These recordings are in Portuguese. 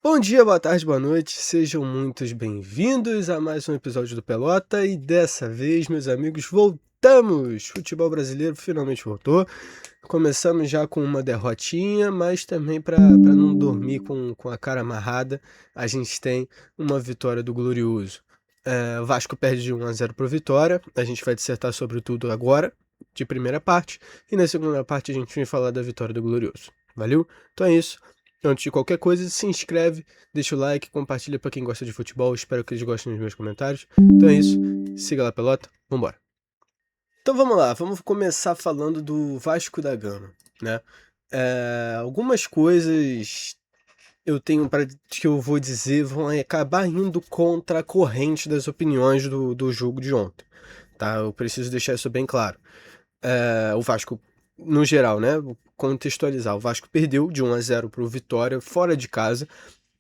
Bom dia, boa tarde, boa noite, sejam muitos bem-vindos a mais um episódio do Pelota e dessa vez, meus amigos, voltamos! Futebol brasileiro finalmente voltou. Começamos já com uma derrotinha, mas também para não dormir com a cara amarrada, a gente tem uma vitória do Glorioso. O Vasco perde de 1-0 para o Vitória, a gente vai dissertar sobre tudo agora, de primeira parte, e na segunda parte a gente vai falar da vitória do Glorioso. Valeu? Então é isso. Antes de qualquer coisa, se inscreve, deixa o like, compartilha para quem gosta de futebol. Espero que eles gostem dos meus comentários. Então é isso. Siga lá, Pelota. Vambora. Então vamos lá. Vamos começar falando do Vasco da Gama, né? Algumas coisas que eu vou dizer vão acabar indo contra a corrente das opiniões do jogo de ontem, tá? Eu preciso deixar isso bem claro. O Vasco, no geral, né? Vou contextualizar. O Vasco perdeu de 1-0 para o Vitória, fora de casa.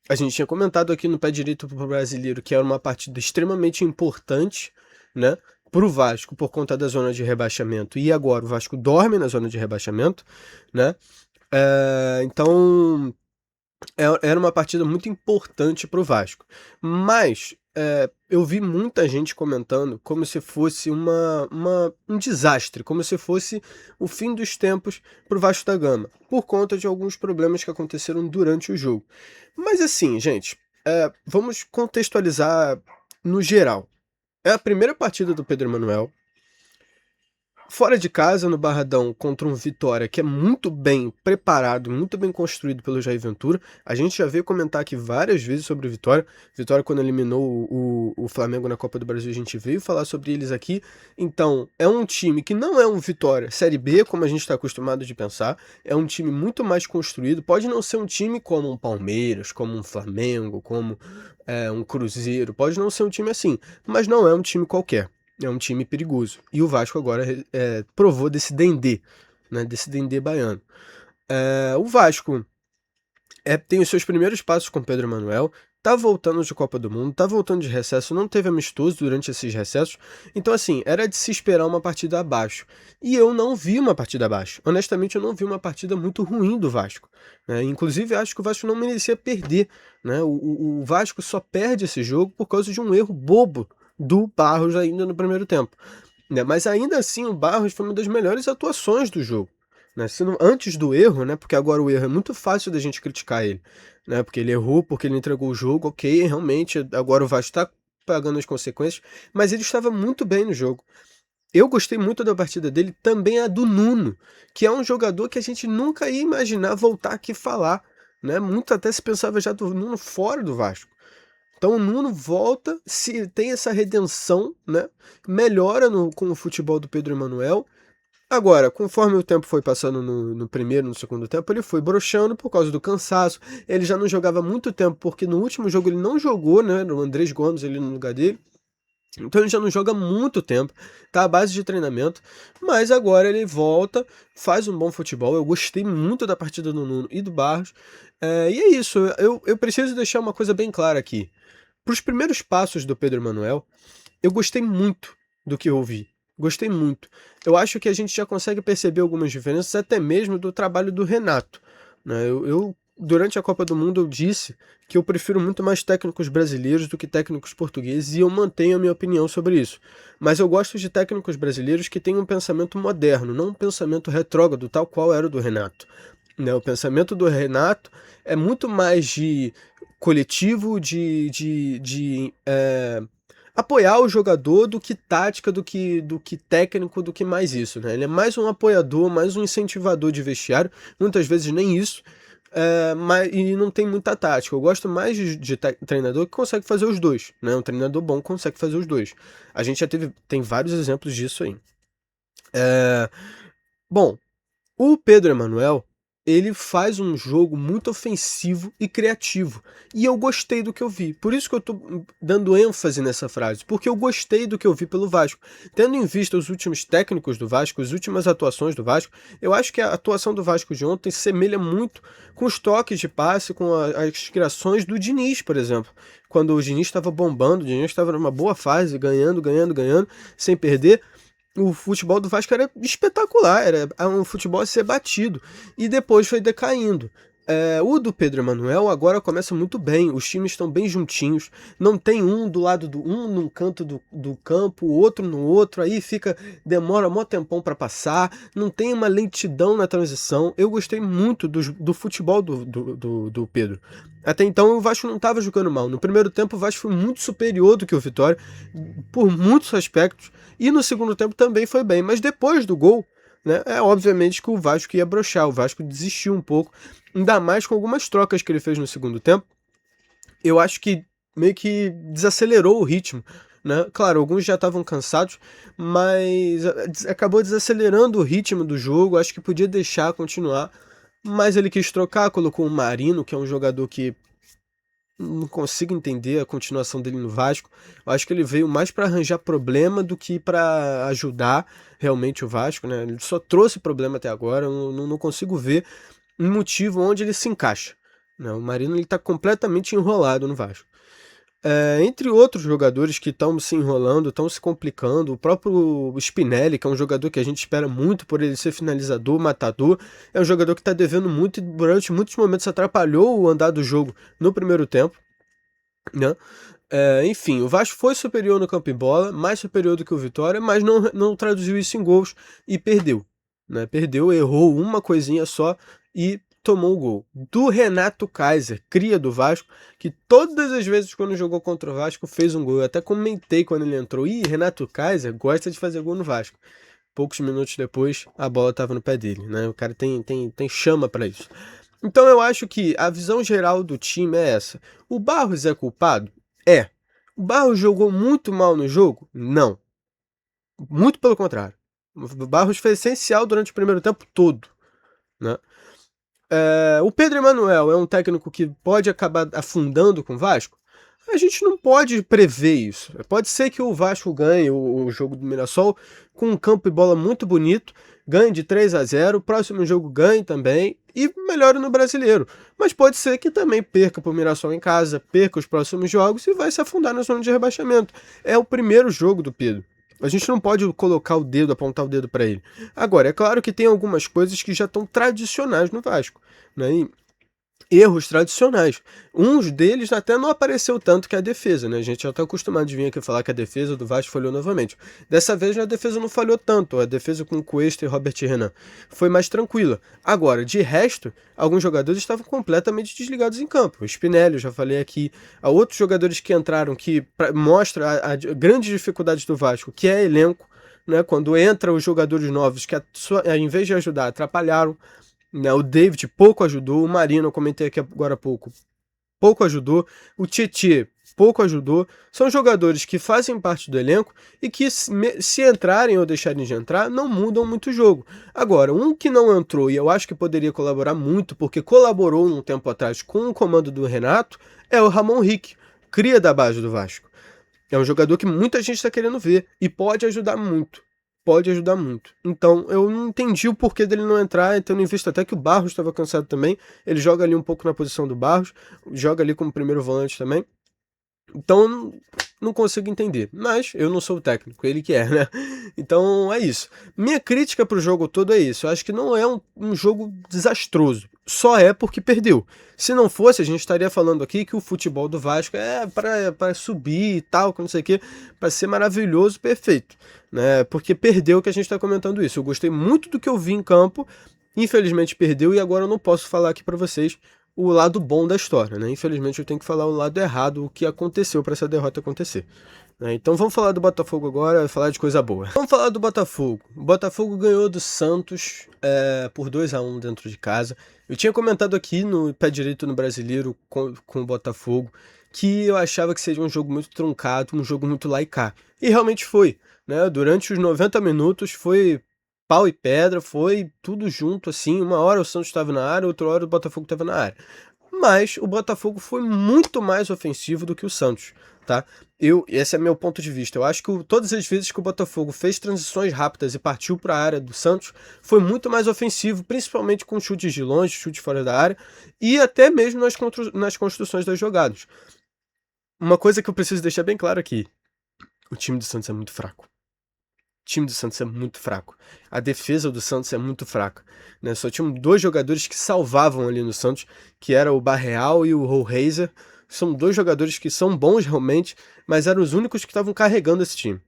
A gente tinha comentado aqui no Pé Direito pro Brasileiro que era uma partida extremamente importante, né? Pro Vasco, por conta da zona de rebaixamento. E agora o Vasco dorme na zona de rebaixamento, né? Então, era uma partida muito importante pro Vasco. Mas eu vi muita gente comentando como se fosse um desastre, como se fosse o fim dos tempos pro Vasco da Gama, por conta de alguns problemas que aconteceram durante o jogo. Mas assim, gente, vamos contextualizar no geral. É a primeira partida do Pedro Emanuel, fora de casa, no Barradão, contra um Vitória que é muito bem preparado, muito bem construído pelo Jair Ventura. A gente já veio comentar aqui várias vezes sobre o Vitória. Vitória, quando eliminou o Flamengo na Copa do Brasil, a gente veio falar sobre eles aqui. Então, é um time que não é um Vitória Série B, como a gente está acostumado de pensar. É um time muito mais construído. Pode não ser um time como um Palmeiras, como um Flamengo, como um Cruzeiro. Pode não ser um time assim, mas não é um time qualquer. É um time perigoso. E o Vasco agora provou desse dendê, né, desse dendê baiano. O Vasco tem os seus primeiros passos com Pedro Emanuel, tá voltando de Copa do Mundo, tá voltando de recesso, não teve amistoso durante esses recessos. Então, assim, era de se esperar uma partida abaixo. E eu não vi uma partida abaixo. Honestamente, eu não vi uma partida muito ruim do Vasco, né? Inclusive, acho que o Vasco não merecia perder, né? O Vasco só perde esse jogo por causa de um erro bobo do Barros ainda no primeiro tempo, né? Mas ainda assim o Barros foi uma das melhores atuações do jogo, né? Antes do erro, né? Porque agora o erro é muito fácil da gente criticar ele, né? Porque ele errou, porque ele entregou o jogo, ok, realmente agora o Vasco está pagando as consequências, mas ele estava muito bem no jogo. Eu gostei muito da partida dele, também a do Nuno, que é um jogador que a gente nunca ia imaginar voltar aqui falar, né? Muito até se pensava já do Nuno fora do Vasco. Então o Nuno volta, se tem essa redenção, né? Melhora com o futebol do Pedro Emanuel. Agora, conforme o tempo foi passando no primeiro, no segundo tempo, ele foi broxando por causa do cansaço. Ele já não jogava há muito tempo, porque no último jogo ele não jogou, né? O Andrés Gomes ali no lugar dele. Então ele já não joga há muito tempo, tá à base de treinamento, mas agora ele volta, faz um bom futebol. Eu gostei muito da partida do Nuno e do Barros. E é isso, eu preciso deixar uma coisa bem clara aqui. Para os primeiros passos do Pedro Emanuel, eu gostei muito do que eu ouvi. Gostei muito. Eu acho que a gente já consegue perceber algumas diferenças, até mesmo do trabalho do Renato, né? Durante a Copa do Mundo, eu disse que eu prefiro muito mais técnicos brasileiros do que técnicos portugueses e eu mantenho a minha opinião sobre isso. Mas eu gosto de técnicos brasileiros que têm um pensamento moderno, não um pensamento retrógrado, tal qual era o do Renato, né? O pensamento do Renato é muito mais de coletivo, apoiar o jogador do que tática, do que técnico, do que mais isso, né? Ele é mais um apoiador, mais um incentivador de vestiário, muitas vezes nem isso, e não tem muita tática. Eu gosto mais de treinador que consegue fazer os dois, né? Um treinador bom consegue fazer os dois. A gente já tem vários exemplos disso aí. Bom, o Pedro Emanuel, ele faz um jogo muito ofensivo e criativo. E eu gostei do que eu vi. Por isso que eu tô dando ênfase nessa frase. Porque eu gostei do que eu vi pelo Vasco. Tendo em vista os últimos técnicos do Vasco, as últimas atuações do Vasco, eu acho que a atuação do Vasco de ontem semelha muito com os toques de passe, com as criações do Diniz, por exemplo. Quando o Diniz estava bombando, o Diniz estava numa boa fase, ganhando, sem perder. O futebol do Vasco era espetacular, era um futebol a ser batido. E depois foi decaindo. O do Pedro Emanuel agora começa muito bem, os times estão bem juntinhos, não tem um do lado do um num canto do campo, o outro no outro, aí demora mó tempão para passar, não tem uma lentidão na transição. Eu gostei muito do futebol do Pedro. Até então o Vasco não estava jogando mal. No primeiro tempo o Vasco foi muito superior do que o Vitória, por muitos aspectos, e no segundo tempo também foi bem, mas depois do gol, né, obviamente que o Vasco ia broxar, o Vasco desistiu um pouco. Ainda mais com algumas trocas que ele fez no segundo tempo. Eu acho que meio que desacelerou o ritmo, né? Claro, alguns já estavam cansados, mas acabou desacelerando o ritmo do jogo. Acho que podia deixar continuar, mas ele quis trocar, colocou o Marino, que é um jogador que não consigo entender a continuação dele no Vasco. Eu acho que ele veio mais para arranjar problema do que para ajudar realmente o Vasco, né? Ele só trouxe problema até agora. Eu não consigo ver um motivo onde ele se encaixa. Não, o Marino está completamente enrolado no Vasco. Entre outros jogadores que estão se enrolando, estão se complicando, o próprio Spinelli, que é um jogador que a gente espera muito por ele ser finalizador, matador, é um jogador que está devendo muito e durante muitos momentos atrapalhou o andar do jogo no primeiro tempo, né? Enfim, o Vasco foi superior no campo e bola, mais superior do que o Vitória, mas não traduziu isso em gols e perdeu. Né? Perdeu, errou uma coisinha só e tomou o gol. Do Renato Kaiser, cria do Vasco, que todas as vezes quando jogou contra o Vasco fez um gol. Eu até comentei quando ele entrou. Renato Kaiser gosta de fazer gol no Vasco. Poucos minutos depois, a bola estava no pé dele. Né? O cara tem chama para isso. Então eu acho que a visão geral do time é essa. O Barros é culpado? É. O Barros jogou muito mal no jogo? Não. Muito pelo contrário. O Barros foi essencial durante o primeiro tempo todo. Né? O Pedro Emanuel é um técnico que pode acabar afundando com o Vasco? A gente não pode prever isso. Pode ser que o Vasco ganhe o jogo do Mirassol com um campo e bola muito bonito, ganhe de 3-0, o próximo jogo ganhe também e melhore no Brasileiro. Mas pode ser que também perca para o Mirassol em casa, perca os próximos jogos e vai se afundar na zona de rebaixamento. É o primeiro jogo do Pedro. A gente não pode colocar o dedo, apontar o dedo para ele. Agora, é claro que tem algumas coisas que já estão tradicionais no Vasco, né? Erros tradicionais. Uns deles até não apareceu tanto que a defesa, né? A gente já está acostumado de vir aqui falar que a defesa do Vasco falhou novamente. Dessa vez a defesa não falhou tanto, a defesa com Cuesta e Robert Renan foi mais tranquila. Agora, de resto, alguns jogadores estavam completamente desligados em campo. O Spinelli, eu já falei aqui, há outros jogadores que entraram que mostra a grande dificuldade do Vasco, que é elenco, né? Quando entra os jogadores novos que, ao invés de ajudar, atrapalharam. Né, o David pouco ajudou, o Marino, eu comentei aqui agora há pouco, pouco ajudou, o Tietê pouco ajudou. São jogadores que fazem parte do elenco e que, se entrarem ou deixarem de entrar, não mudam muito o jogo. Agora, um que não entrou e eu acho que poderia colaborar muito, porque colaborou um tempo atrás com o comando do Renato, é o Ramon Rick, cria da base do Vasco. É um jogador que muita gente está querendo ver e pode ajudar muito. Pode ajudar muito. Então, eu não entendi o porquê dele não entrar, tendo em vista até que o Barros estava cansado também. Ele joga ali um pouco na posição do Barros, joga ali como primeiro volante também. Então, não consigo entender. Mas eu não sou o técnico, ele que é, né? Então, é isso. Minha crítica pro jogo todo é isso. Eu acho que não é um jogo desastroso. Só é porque perdeu. Se não fosse, a gente estaria falando aqui que o futebol do Vasco é para subir e tal, que não sei o quê, para ser maravilhoso, perfeito. Né? Porque perdeu que a gente está comentando isso. Eu gostei muito do que eu vi em campo, infelizmente perdeu e agora eu não posso falar aqui para vocês o lado bom da história, né? Infelizmente eu tenho que falar o lado errado, o que aconteceu para essa derrota acontecer. Né? Então vamos falar do Botafogo agora, falar de coisa boa. Vamos falar do Botafogo. O Botafogo ganhou do Santos por 2-1 dentro de casa. Eu tinha comentado aqui no Pé Direito no Brasileiro com o Botafogo que eu achava que seria um jogo muito truncado, um jogo muito lá e cá. E realmente foi. Né? Durante os 90 minutos foi pau e pedra, foi tudo junto assim. Uma hora o Santos estava na área, outra hora o Botafogo estava na área. Mas o Botafogo foi muito mais ofensivo do que o Santos, tá? Esse é meu ponto de vista. Eu acho que todas as vezes que o Botafogo fez transições rápidas e partiu para a área do Santos, foi muito mais ofensivo, principalmente com chutes de longe, chutes fora da área e até mesmo nas construções das jogadas. Uma coisa que eu preciso deixar bem claro aqui: o time do Santos é muito fraco. time do Santos é muito fraco. A defesa do Santos é muito fraca, né? Só tinham 2 jogadores que salvavam ali no Santos, que era o Barreal e o Rollraiser. São 2 jogadores que são bons realmente, mas eram os únicos que estavam carregando esse time.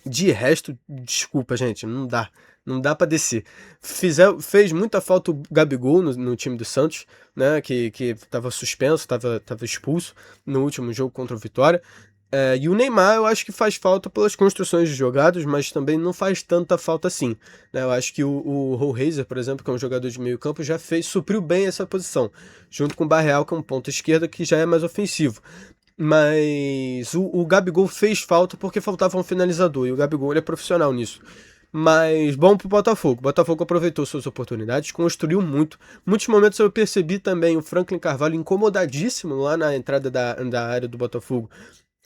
De resto, desculpa, gente, não dá. Não dá pra descer. Fez muita falta o Gabigol no time do Santos, né? Que tava suspenso, tava expulso no último jogo contra o Vitória. E o Neymar eu acho que faz falta pelas construções de jogadas, mas também não faz tanta falta assim, né? Eu acho que o Rollraiser, por exemplo, que é um jogador de meio campo, supriu bem essa posição, junto com o Barreal, que é um ponta esquerda que já é mais ofensivo. Mas o Gabigol fez falta porque faltava um finalizador, e o Gabigol ele é profissional nisso. Mas bom pro Botafogo. O Botafogo aproveitou suas oportunidades, construiu muito. Muitos momentos eu percebi também o Franklin Carvalho incomodadíssimo lá na entrada da área do Botafogo,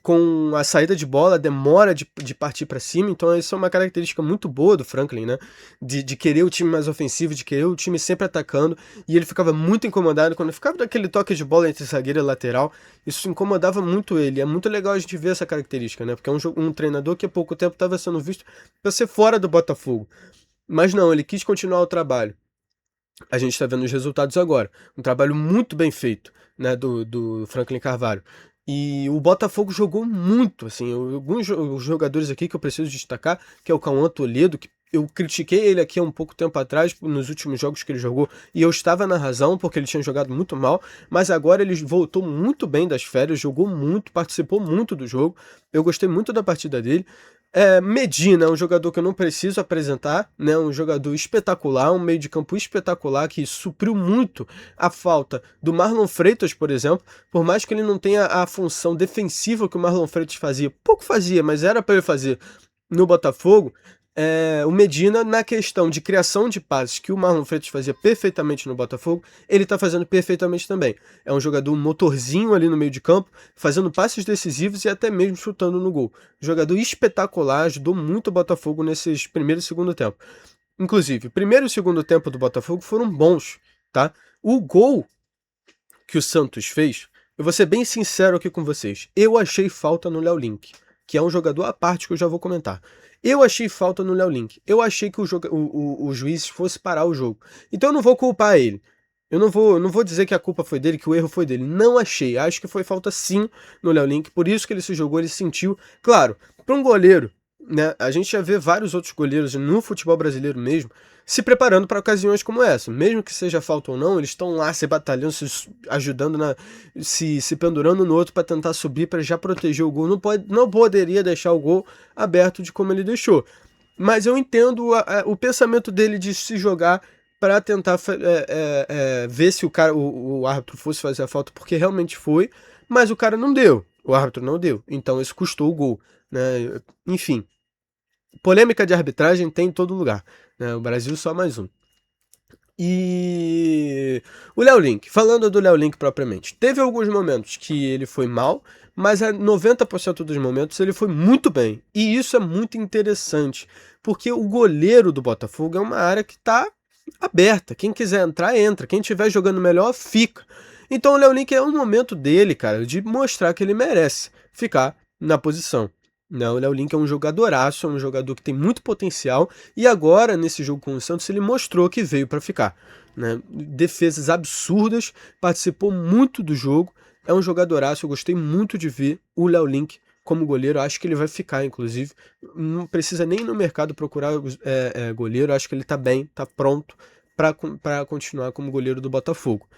com a saída de bola, a demora de partir para cima. Então isso é uma característica muito boa do Franklin, né? De querer o time mais ofensivo, de querer o time sempre atacando. E ele ficava muito incomodado quando ficava daquele toque de bola entre zagueiro e lateral. Isso incomodava muito ele. É muito legal a gente ver essa característica, né? Porque é um treinador que há pouco tempo estava sendo visto para ser fora do Botafogo. Mas não, ele quis continuar o trabalho. A gente está vendo os resultados agora. Um trabalho muito bem feito, né, do Franklin Carvalho. E o Botafogo jogou muito, assim, alguns jogadores aqui que eu preciso destacar, que é o Cauã Toledo, que eu critiquei ele aqui há um pouco tempo atrás, nos últimos jogos que ele jogou, e eu estava na razão, porque ele tinha jogado muito mal, mas agora ele voltou muito bem das férias, jogou muito, participou muito do jogo, eu gostei muito da partida dele. Medina é um jogador que eu não preciso apresentar, né? Um jogador espetacular, um meio de campo espetacular que supriu muito a falta do Marlon Freitas, por exemplo. Por mais que ele não tenha a função defensiva que o Marlon Freitas fazia, pouco fazia, mas era para ele fazer no Botafogo. O Medina, na questão de criação de passes que o Marlon Freitas fazia perfeitamente no Botafogo, ele tá fazendo perfeitamente também. É um jogador motorzinho ali no meio de campo, fazendo passes decisivos e até mesmo chutando no gol. Jogador espetacular, ajudou muito o Botafogo nesses primeiro e segundo tempo. Inclusive, primeiro e segundo tempo do Botafogo foram bons, tá? O gol que o Santos fez, eu vou ser bem sincero aqui com vocês, eu achei falta no Léo Link, que é um jogador à parte que eu já vou comentar. Eu achei falta no Léo Link. Eu achei que o juiz fosse parar o jogo. Então eu não vou culpar ele. Eu não vou dizer que a culpa foi dele, que o erro foi dele. Não achei. Acho que foi falta sim no Léo Link. Por isso que ele se jogou, ele sentiu. Claro, para um goleiro, né? A gente já vê vários outros goleiros no futebol brasileiro mesmo se preparando para ocasiões como essa. Mesmo que seja falta ou não, eles estão lá se batalhando, se ajudando, se pendurando no outro para tentar subir, para já proteger o gol. Não poderia deixar o gol aberto de como ele deixou. Mas eu entendo o pensamento dele de se jogar para tentar ver se o árbitro fosse fazer a falta, porque realmente foi, mas o cara não deu. O árbitro não deu. Então isso custou o gol, né? Enfim. Polêmica de arbitragem tem em todo lugar, né? O Brasil só mais um. E o Léo Link, falando do Léo Link propriamente, teve alguns momentos que ele foi mal, mas a 90% dos momentos ele foi muito bem. E isso é muito interessante, porque o goleiro do Botafogo é uma área que está aberta. Quem quiser entrar, entra. Quem estiver jogando melhor, fica. Então o Léo Link é um momento dele, cara, de mostrar que ele merece ficar na posição. Não, o Léo Link é um jogadoraço, é um jogador que tem muito potencial, e agora, nesse jogo com o Santos, ele mostrou que veio para ficar, né? Defesas absurdas, participou muito do jogo, é um jogadoraço, eu gostei muito de ver o Léo Link como goleiro, acho que ele vai ficar, inclusive, não precisa nem ir no mercado procurar goleiro, acho que ele tá bem, tá pronto para continuar como goleiro do Botafogo.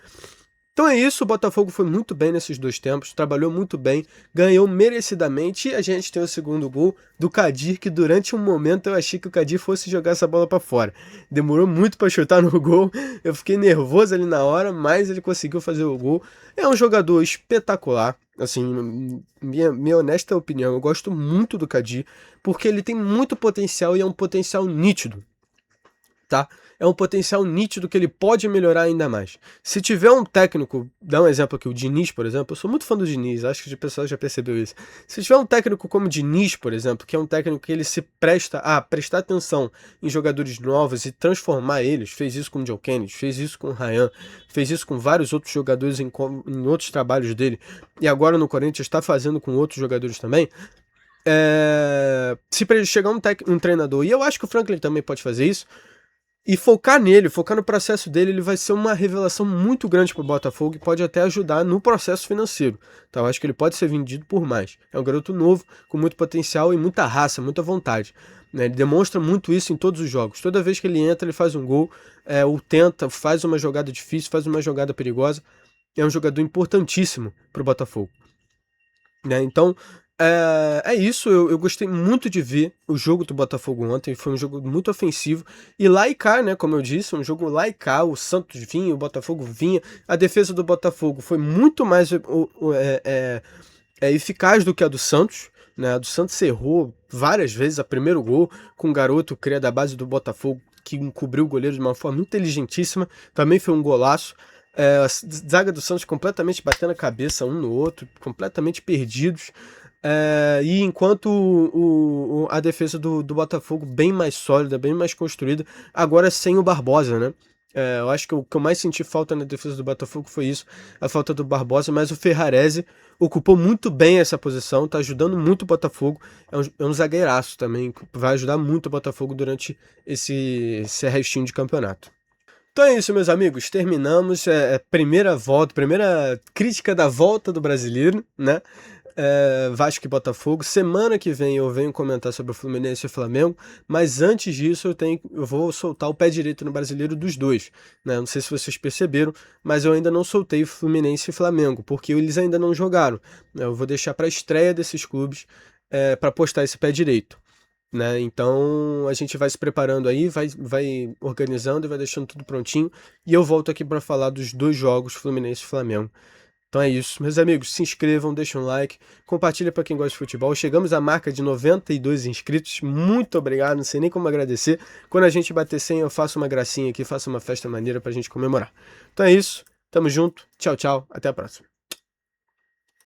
Então é isso, o Botafogo foi muito bem nesses 2 tempos, trabalhou muito bem, ganhou merecidamente, e a gente tem o segundo gol do Kadir, que durante um momento eu achei que o Kadir fosse jogar essa bola para fora. Demorou muito para chutar no gol, eu fiquei nervoso ali na hora, mas ele conseguiu fazer o gol. É um jogador espetacular, assim, minha honesta opinião, eu gosto muito do Kadir, porque ele tem muito potencial e é um potencial nítido, tá? É um potencial nítido que ele pode melhorar ainda mais. Se tiver um técnico, dá um exemplo aqui, o Diniz, por exemplo, eu sou muito fã do Diniz, acho que o pessoal já percebeu isso. Se tiver um técnico como o Diniz, por exemplo, que é um técnico que ele se presta a prestar atenção em jogadores novos e transformar eles, fez isso com o Joe Kennedy, fez isso com o Ryan, fez isso com vários outros jogadores em outros trabalhos dele, e agora no Corinthians está fazendo com outros jogadores também. Se chegar um treinador, e eu acho que o Franklin também pode fazer isso, e focar nele, focar no processo dele, ele vai ser uma revelação muito grande para o Botafogo e pode até ajudar no processo financeiro. Então eu acho que ele pode ser vendido por mais. É um garoto novo, com muito potencial e muita raça, muita vontade. Né? Ele demonstra muito isso em todos os jogos. Toda vez que ele entra, ele faz um gol, ou tenta, faz uma jogada difícil, faz uma jogada perigosa. É um jogador importantíssimo para o Botafogo. Né? Então, é isso. Eu gostei muito de ver o jogo do Botafogo ontem. Foi um jogo muito ofensivo. E lá e cá, né? Como eu disse, um jogo lá e cá. O Santos vinha, o Botafogo vinha. A defesa do Botafogo foi muito mais eficaz do que a do Santos. Né? A do Santos errou várias vezes. A primeiro gol com um garoto cria da base do Botafogo que encobriu o goleiro de uma forma inteligentíssima. Também foi um golaço. A zaga do Santos completamente batendo a cabeça um no outro, completamente perdidos. E enquanto a defesa do Botafogo bem mais sólida, bem mais construída, agora sem o Barbosa, né? Eu acho que o que eu mais senti falta na defesa do Botafogo foi isso, a falta do Barbosa, mas o Ferrarese ocupou muito bem essa posição, tá ajudando muito o Botafogo, é um zagueiraço também, vai ajudar muito o Botafogo durante esse restinho de campeonato. Então é isso, meus amigos. Terminamos primeira volta, primeira crítica da volta do brasileiro, né? Vasco e Botafogo. Semana que vem eu venho comentar sobre o Fluminense e o Flamengo, mas antes disso eu vou soltar o pé direito no brasileiro dos dois. Né? Não sei se vocês perceberam, mas eu ainda não soltei o Fluminense e Flamengo, porque eles ainda não jogaram. Eu vou deixar para a estreia desses clubes para postar esse pé direito. Né? Então a gente vai se preparando aí, vai organizando e vai deixando tudo prontinho. E eu volto aqui para falar dos dois jogos, Fluminense e Flamengo. Então é isso, meus amigos, se inscrevam, deixem um like, compartilha para quem gosta de futebol. Chegamos à marca de 92 inscritos, muito obrigado, não sei nem como agradecer. Quando a gente bater 100 eu faço uma gracinha aqui, faço uma festa maneira pra gente comemorar. Então é isso, tamo junto, tchau, tchau, até a próxima.